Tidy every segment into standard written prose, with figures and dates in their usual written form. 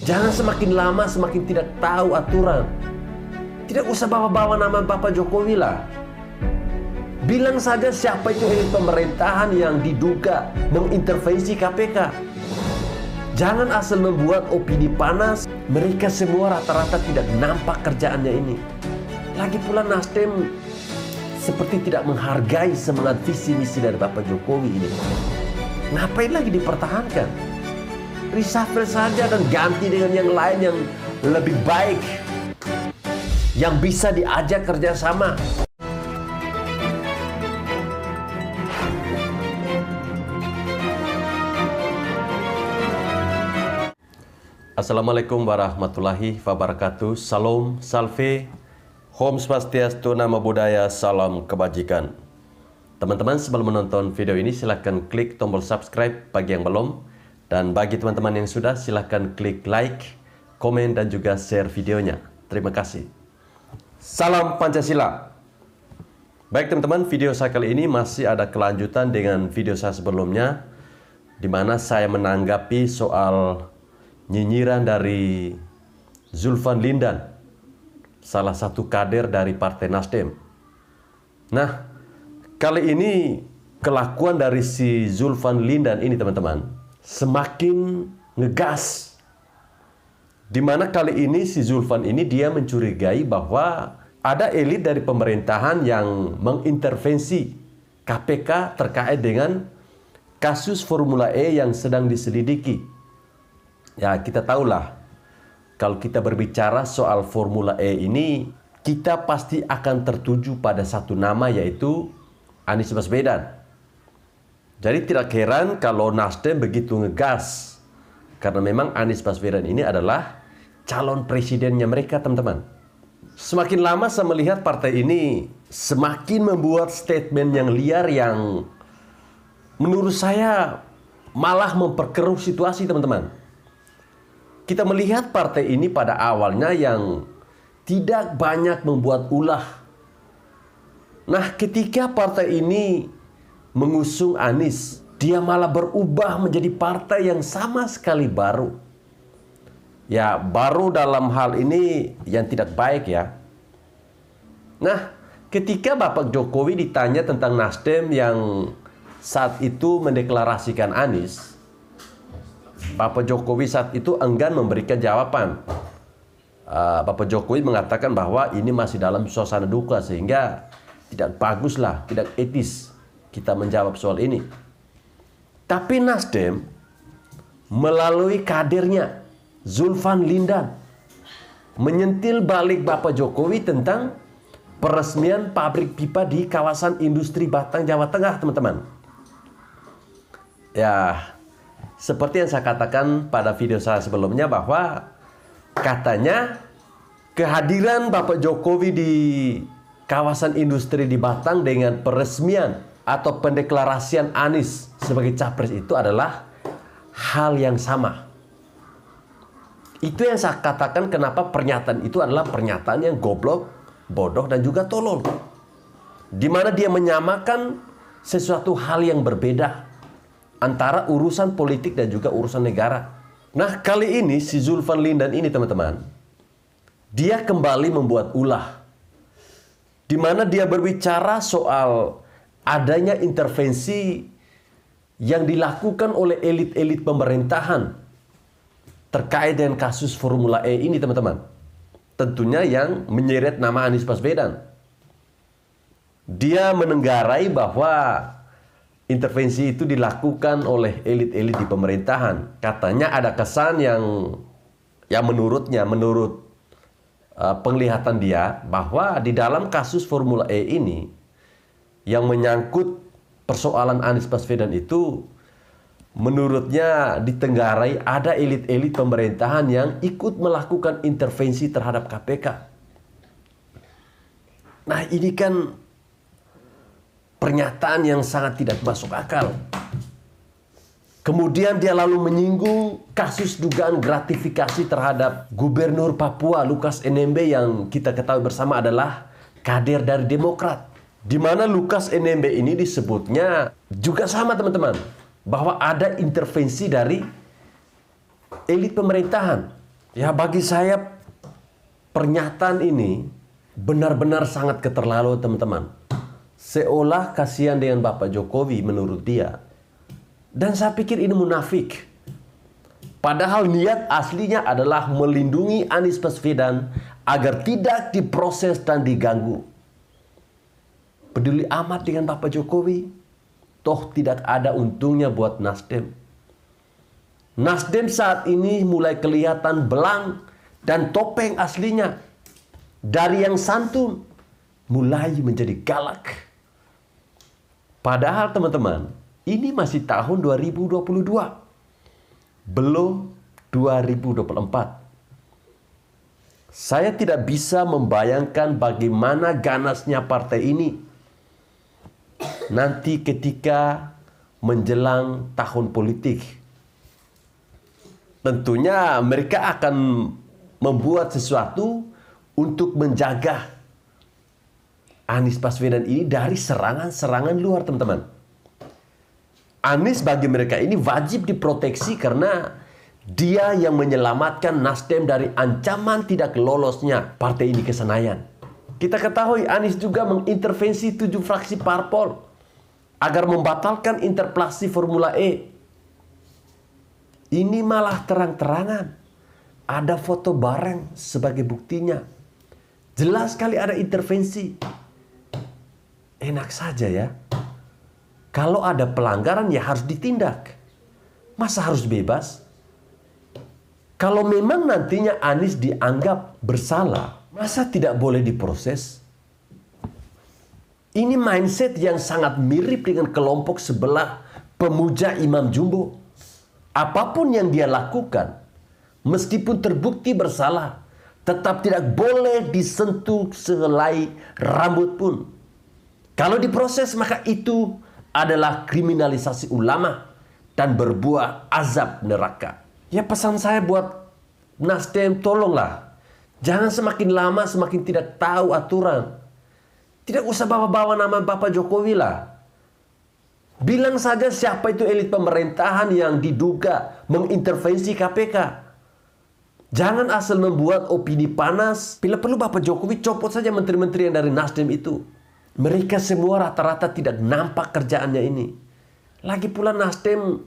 Jangan semakin lama semakin tidak tahu aturan. Tidak usah bawa-bawa nama Bapak Jokowi lah. Bilang saja siapa itu elit pemerintahan yang diduga mengintervensi KPK. Jangan asal membuat opini panas. Mereka semua rata-rata tidak nampak kerjaannya ini. Lagi pula Nasdem seperti tidak menghargai semangat visi misi dari Bapak Jokowi ini. Ngapain lagi dipertahankan? Reshuffle saja dan ganti dengan yang lain yang lebih baik, yang bisa diajak kerjasama. Assalamualaikum warahmatullahi wabarakatuh. Salam, salve, Om Swastiastu, Namo Buddhaya, salam kebajikan. Teman-teman, sebelum menonton video ini silahkan klik tombol subscribe bagi yang belum. Dan bagi teman-teman yang sudah, silahkan klik like, komen, dan juga share videonya. Terima kasih. Salam Pancasila. Baik teman-teman, video saya kali ini masih ada kelanjutan dengan video saya sebelumnya, di mana saya menanggapi soal nyinyiran dari Zulfan Lindan, salah satu kader dari Partai Nasdem. Nah, kali ini kelakuan dari si Zulfan Lindan ini teman-teman semakin ngegas. Dimana kali ini si Zulfan ini dia mencurigai bahwa ada elit dari pemerintahan yang mengintervensi KPK terkait dengan kasus Formula E yang sedang diselidiki. Ya, kita tahulah, kalau kita berbicara soal Formula E ini, kita pasti akan tertuju pada satu nama, yaitu Anies Baswedan. Jadi tidak heran kalau Nasdem begitu ngegas, karena memang Anies Baswedan ini adalah calon presidennya mereka, teman-teman. Semakin lama saya melihat partai ini semakin membuat statement yang liar yang menurut saya malah memperkeruh situasi, teman-teman. Kita melihat partai ini pada awalnya yang tidak banyak membuat ulah. Nah, ketika partai ini mengusung Anies, dia malah berubah menjadi partai yang sama sekali baru. Ya, baru dalam hal ini yang tidak baik ya. Nah, ketika Bapak Jokowi ditanya tentang Nasdem yang saat itu mendeklarasikan Anies, Bapak Jokowi saat itu enggan memberikan jawaban. Bapak Jokowi mengatakan bahwa ini masih dalam suasana duka sehingga tidak baguslah, tidak etis kita menjawab soal ini. Tapi Nasdem melalui kadernya Zulfan Lindan menyentil balik Bapak Jokowi tentang peresmian pabrik pipa di kawasan industri Batang, Jawa Tengah, teman-teman. Ya, seperti yang saya katakan pada video saya sebelumnya bahwa katanya kehadiran Bapak Jokowi di kawasan industri di Batang dengan peresmian atau pendeklarasian Anies sebagai capres itu adalah hal yang sama. Itu yang saya katakan kenapa pernyataan itu adalah pernyataan yang goblok, bodoh, dan juga tolol. Di mana dia menyamakan sesuatu hal yang berbeda antara urusan politik dan juga urusan negara. Nah, kali ini si Zulfan Lindan ini teman-teman, dia kembali membuat ulah. Di mana dia berbicara soal adanya intervensi yang dilakukan oleh elit-elit pemerintahan terkait dengan kasus Formula E ini, teman-teman. Tentunya yang menyeret nama Anies Baswedan. Dia menenggarai bahwa intervensi itu dilakukan oleh elit-elit di pemerintahan. Katanya ada kesan yang menurutnya, menurut penglihatan dia, bahwa di dalam kasus Formula E ini yang menyangkut persoalan Anies Baswedan itu, menurutnya ditenggarai ada elit-elit pemerintahan yang ikut melakukan intervensi terhadap KPK. Nah, ini kan pernyataan yang sangat tidak masuk akal. Kemudian dia lalu menyinggung kasus dugaan gratifikasi terhadap Gubernur Papua Lukas NMB yang kita ketahui bersama adalah kader dari Demokrat. Di mana Lukas NMB ini disebutnya juga sama, teman-teman, bahwa ada intervensi dari elit pemerintahan. Ya, bagi saya pernyataan ini benar-benar sangat keterlaluan, teman-teman. Seolah kasihan dengan Bapak Jokowi menurut dia. Dan saya pikir ini munafik. Padahal niat aslinya adalah melindungi Anies Baswedan agar tidak diproses dan diganggu. Peduli amat dengan Bapak Jokowi, toh tidak ada untungnya buat Nasdem. Nasdem saat ini mulai kelihatan belang dan topeng aslinya. Dari yang santun, mulai menjadi galak. Padahal teman-teman, ini masih tahun 2022. Belum 2024. Saya tidak bisa membayangkan bagaimana ganasnya partai ini nanti ketika menjelang tahun politik. Tentunya mereka akan membuat sesuatu untuk menjaga Anies Baswedan ini dari serangan-serangan luar, teman-teman. Anies bagi mereka ini wajib diproteksi karena dia yang menyelamatkan Nasdem dari ancaman tidak lolosnya partai ini ke Senayan. Kita ketahui Anies juga mengintervensi 7 fraksi parpol agar membatalkan interpelasi Formula E. Ini malah terang-terangan. Ada foto bareng sebagai buktinya. Jelas sekali ada intervensi. Enak saja ya. Kalau ada pelanggaran ya harus ditindak. Masa harus bebas? Kalau memang nantinya Anies dianggap bersalah, masa tidak boleh diproses? Ini mindset yang sangat mirip dengan kelompok sebelah pemuja Imam Jumbo. Apapun yang dia lakukan, meskipun terbukti bersalah, tetap tidak boleh disentuh sehelai rambut pun. Kalau diproses, maka itu adalah kriminalisasi ulama dan berbuah azab neraka. Ya, pesan saya buat Nasdem, tolonglah. Jangan semakin lama semakin tidak tahu aturan. Tidak usah bawa-bawa nama Bapak Jokowi lah. Bilang saja siapa itu elit pemerintahan yang diduga mengintervensi KPK. Jangan asal membuat opini panas. Bila perlu Bapak Jokowi copot saja menteri-menteri yang dari Nasdem itu. Mereka semua rata-rata tidak nampak kerjaannya ini. Lagi pula Nasdem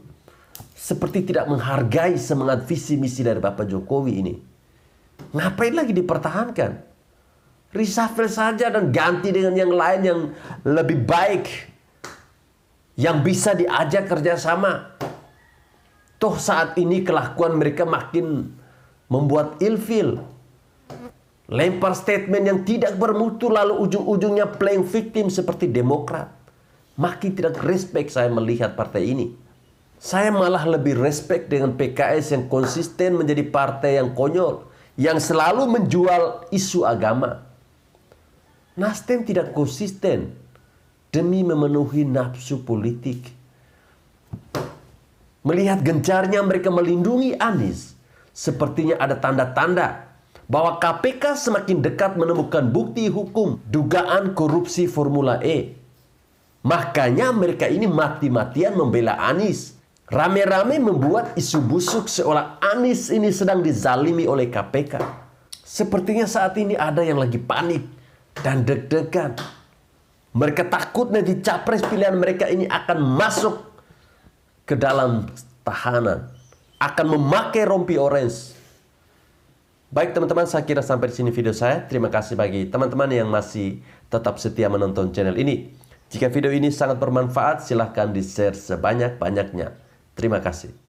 seperti tidak menghargai semangat visi misi dari Bapak Jokowi ini. Ngapain lagi dipertahankan? Reshuffle saja dan ganti dengan yang lain yang lebih baik, yang bisa diajak kerjasama. Toh saat ini kelakuan mereka makin membuat ilfil. Lempar statement yang tidak bermutu lalu ujung-ujungnya playing victim seperti Demokrat. Makin tidak respect saya melihat partai ini. Saya malah lebih respect dengan PKS yang konsisten menjadi partai yang konyol, yang selalu menjual isu agama. Nasdem tidak konsisten demi memenuhi nafsu politik. Melihat gencarnya mereka melindungi Anies, sepertinya ada tanda-tanda bahwa KPK semakin dekat menemukan bukti hukum dugaan korupsi Formula E. Makanya mereka ini mati-matian membela Anies. Rame-rame membuat isu busuk seolah Anies ini sedang dizalimi oleh KPK. Sepertinya saat ini ada yang lagi panik dan deg-degan. Mereka takut nanti capres pilihan mereka ini akan masuk ke dalam tahanan, akan memakai rompi orange. Baik teman-teman, saya kira sampai di sini video saya. Terima kasih bagi teman-teman yang masih tetap setia menonton channel ini. Jika video ini sangat bermanfaat, silahkan di-share sebanyak-banyaknya. Terima kasih.